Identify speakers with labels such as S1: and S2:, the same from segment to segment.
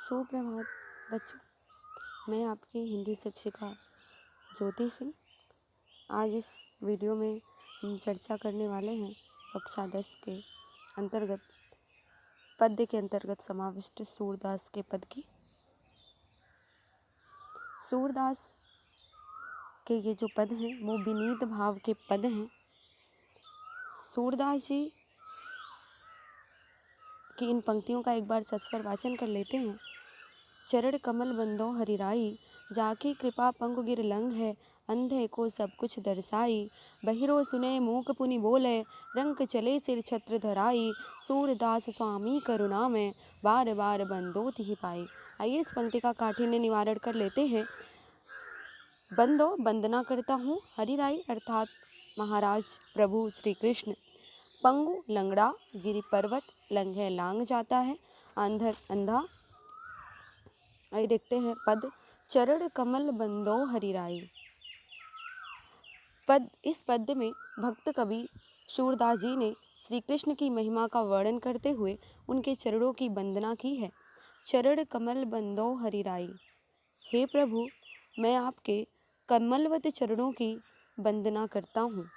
S1: सुप्रभात बच्चों, मैं आपकी हिंदी शिक्षिका ज्योति सिंह। आज इस वीडियो में हम चर्चा करने वाले हैं कक्षा 10 के अंतर्गत पद्य के अंतर्गत समाविष्ट सूरदास के पद की। सूरदास के ये जो पद हैं वो विनीत भाव के पद हैं। सूरदास जी की इन पंक्तियों का एक बार सस्वर वाचन कर लेते हैं। चरण कमल बंदो हरिराई, जाकी कृपा पंगु गिर लंग है, अंधे को सब कुछ दर्शाई। बहिरो सुने मूक पुनि बोले, रंक चले सिर छत्र धराई। सूरदास स्वामी करुणा में, बार बार बंदो तिहि पाई। आइए इस पंक्ति का काठिन्य निवारण कर लेते हैं। बंदो वंदना करता हूँ, हरिराई अर्थात महाराज प्रभु श्री कृष्ण। पंगु लंगड़ा, गिरि पर्वत, लंघे लांग जाता है, अंधा। आइए देखते हैं पद। चरण कमल बंदो हरिराई। इस पद्य में भक्त कवि सूरदास जी ने श्री कृष्ण की महिमा का वर्णन करते हुए उनके चरणों की वंदना की है। चरण कमल बंदो हरिराई, हे प्रभु मैं आपके कमलवत चरणों की वंदना करता हूँ।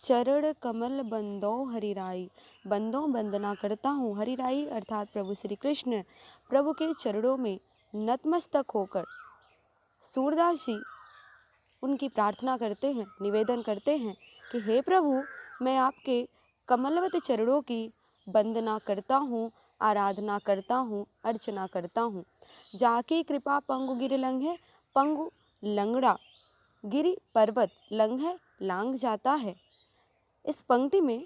S1: चरण कमल बंदो हरिराई, बंदो वंदना करता हूँ। हरिराई अर्थात प्रभु श्री कृष्ण। प्रभु के चरणों में नतमस्तक होकर सूरदास जी उनकी प्रार्थना करते हैं, निवेदन करते हैं कि हे प्रभु मैं आपके कमलवत चरणों की वंदना करता हूँ, आराधना करता हूँ, अर्चना करता हूँ। जाकी कृपा पंगु गिर लंघे, पंगु लंगड़ा, गिरि पर्वत, लंघे लांग जाता है। इस पंक्ति में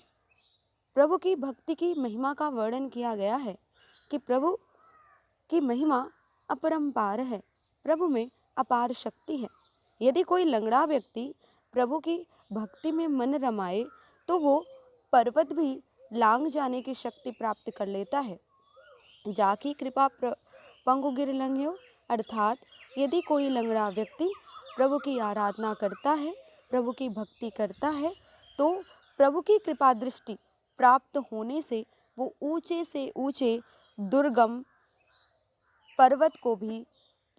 S1: प्रभु की भक्ति की महिमा का वर्णन किया गया है कि प्रभु की महिमा अपरंपार है, प्रभु में अपार शक्ति है। यदि कोई लंगड़ा व्यक्ति प्रभु की भक्ति में मन रमाए तो वो पर्वत भी लांग जाने की शक्ति प्राप्त कर लेता है। जाकी कृपा पंगु गिर लंघ्यो अर्थात यदि कोई लंगड़ा व्यक्ति प्रभु की आराधना करता है, प्रभु की भक्ति करता है तो प्रभु की कृपा दृष्टि प्राप्त होने से वो ऊंचे से ऊंचे दुर्गम पर्वत को भी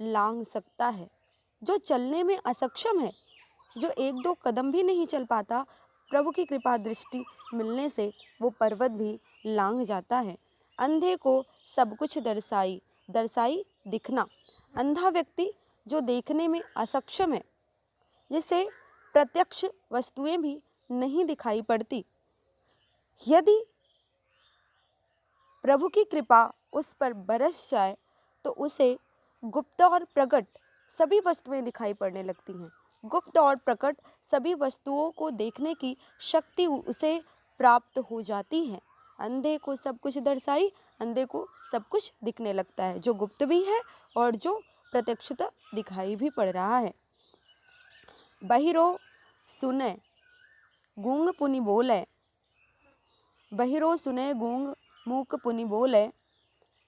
S1: लांग सकता है। जो चलने में असक्षम है, जो एक दो कदम भी नहीं चल पाता, प्रभु की कृपा दृष्टि मिलने से वो पर्वत भी लांग जाता है। अंधे को सब कुछ दर्शाई, दर्शाई दिखना। अंधा व्यक्ति जो देखने में असक्षम है, जिसे प्रत्यक्ष वस्तुएं भी नहीं दिखाई पड़ती, यदि प्रभु की कृपा उस पर बरस जाए तो उसे गुप्त और प्रकट सभी वस्तुएं दिखाई पड़ने लगती हैं। गुप्त और प्रकट सभी वस्तुओं को देखने की शक्ति उसे प्राप्त हो जाती है। अंधे को सब कुछ दर्शाई, अंधे को सब कुछ दिखने लगता है, जो गुप्त भी है और जो प्रत्यक्षतः दिखाई भी पड़ रहा है। बहिरो सुने गूंग पुनि बोले, बहिरो सुने गूंग मूक पुनि बोले।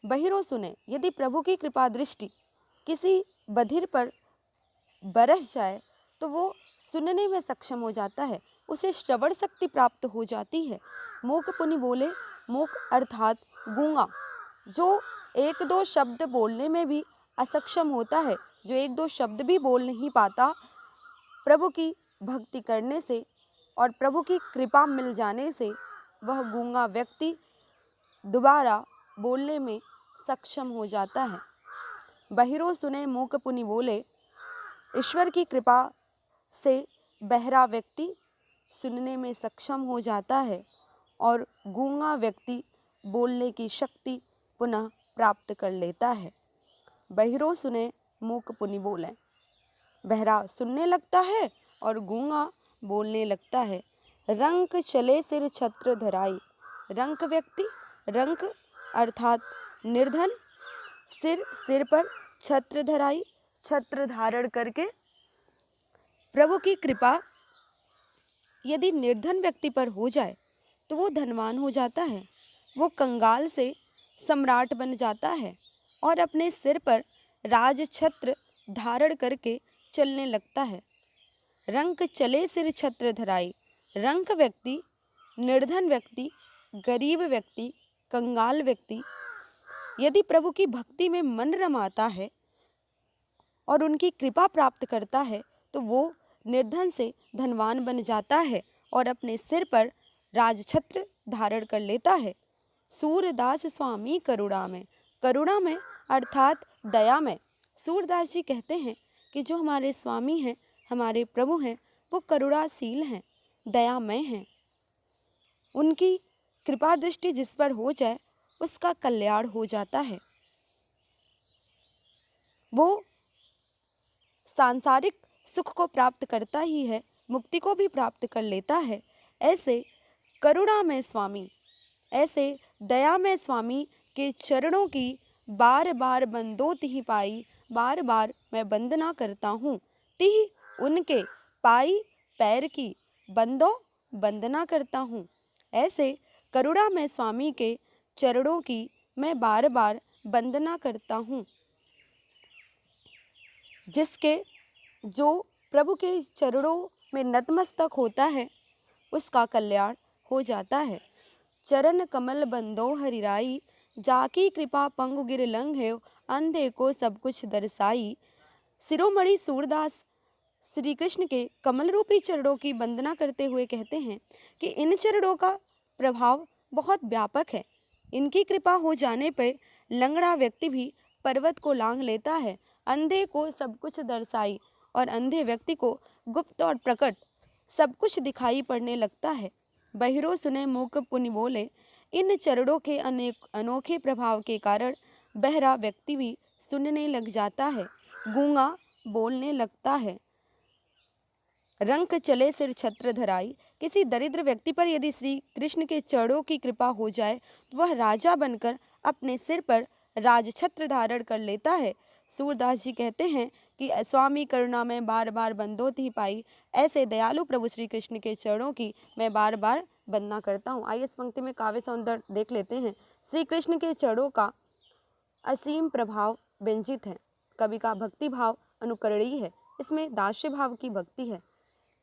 S1: बहिरो सुने, यदि प्रभु की कृपा दृष्टि किसी बधिर पर बरस जाए तो वो सुनने में सक्षम हो जाता है, उसे श्रवण शक्ति प्राप्त हो जाती है। मूक पुनि बोले, मूक अर्थात गूंगा, जो एक दो शब्द बोलने में भी असक्षम होता है, जो एक दो शब्द भी बोल नहीं पाता, प्रभु की भक्ति करने से और प्रभु की कृपा मिल जाने से वह गूंगा व्यक्ति दोबारा बोलने में सक्षम हो जाता है। बहिरो सुने मूक पुनि बोले, ईश्वर की कृपा से बहरा व्यक्ति सुनने में सक्षम हो जाता है और गूंगा व्यक्ति बोलने की शक्ति पुनः प्राप्त कर लेता है। बहिरो सुने मूक पुनि बोले, बहरा सुनने लगता है और गूंगा बोलने लगता है। रंक चले सिर छत्र धराई, रंक व्यक्ति, रंक अर्थात निर्धन, सिर पर छत्र धराई, छत्र धारण करके प्रभु की कृपा यदि निर्धन व्यक्ति पर हो जाए तो वो धनवान हो जाता है, वो कंगाल से सम्राट बन जाता है और अपने सिर पर राज छत्र धारण करके चलने लगता है। रंक चले सिर छत्र धराई, रंक व्यक्ति, निर्धन व्यक्ति, गरीब व्यक्ति, कंगाल व्यक्ति यदि प्रभु की भक्ति में मन रमाता है और उनकी कृपा प्राप्त करता है तो वो निर्धन से धनवान बन जाता है और अपने सिर पर राजछत्र धारण कर लेता है। सूरदास स्वामी करुणा में अर्थात दया में। सूरदास जी कहते हैं कि जो हमारे स्वामी हैं, हमारे प्रभु हैं, वो करुणाशील हैं, दयामय हैं। उनकी कृपा दृष्टि जिस पर हो जाए उसका कल्याण हो जाता है। वो सांसारिक सुख को प्राप्त करता ही है, मुक्ति को भी प्राप्त कर लेता है। ऐसे करुणामय स्वामी, ऐसे दयामय स्वामी के चरणों की बार बार बंदो तिहि पाई, बार बार मैं वंदना करता हूँ। तिहि उनके, पाई पैर की, बंदो वंदना करता हूँ। ऐसे करुणामय स्वामी के चरणों की मैं बार बार वंदना करता हूँ। जिसके जो प्रभु के चरणों में नतमस्तक होता है उसका कल्याण हो जाता है। चरण कमल बंदो हरिराई, जाकी कृपा पंगु गिर लंघ्यो, अंधे को सब कुछ दर्शाई। शिरोमणि सूरदास श्री कृष्ण के कमल रूपी चरणों की वंदना करते हुए कहते हैं कि इन चरणों का प्रभाव बहुत व्यापक है। इनकी कृपा हो जाने पर लंगड़ा व्यक्ति भी पर्वत को लांघ लेता है, अंधे को सब कुछ दर्शाई, और अंधे व्यक्ति को गुप्त और प्रकट सब कुछ दिखाई पड़ने लगता है। बहिरो सुने मूक पुनि बोले, इन चरणों के अनोखे प्रभाव के कारण बहरा व्यक्ति भी सुनने लग जाता है, गूंगा बोलने लगता है। रंक चले सिर छत्र धराई, किसी दरिद्र व्यक्ति पर यदि श्री कृष्ण के चरणों की कृपा हो जाए तो वह राजा बनकर अपने सिर पर राजछत्र धारण कर लेता है। सूरदास जी कहते हैं कि स्वामी करुणा में बार बार बंदोत ही पाई, ऐसे दयालु प्रभु श्री कृष्ण के चरणों की मैं बार बार वंदना करता हूँ। आइए इस पंक्ति में काव्य सौंदर्य देख लेते हैं। श्री कृष्ण के चरणों का असीम प्रभाव व्यंजित है। कवि का भक्ति भाव अनुकरणीय है, इसमें दास्य भाव की भक्ति है।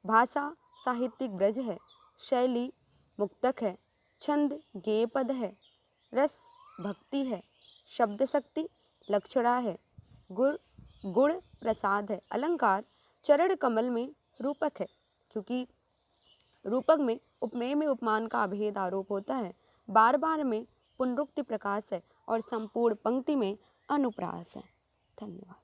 S1: भाषा साहित्यिक ब्रज है, शैली मुक्तक है, छंद गेय पद है, रस भक्ति है, शब्द शक्ति लक्षणा है, गुण प्रसाद है, अलंकार चरण कमल में रूपक है, क्योंकि रूपक में उपमेय में उपमान का अभेद आरोप होता है। बार बार में पुनरुक्ति प्रकाश है और संपूर्ण पंक्ति में अनुप्रास है। धन्यवाद।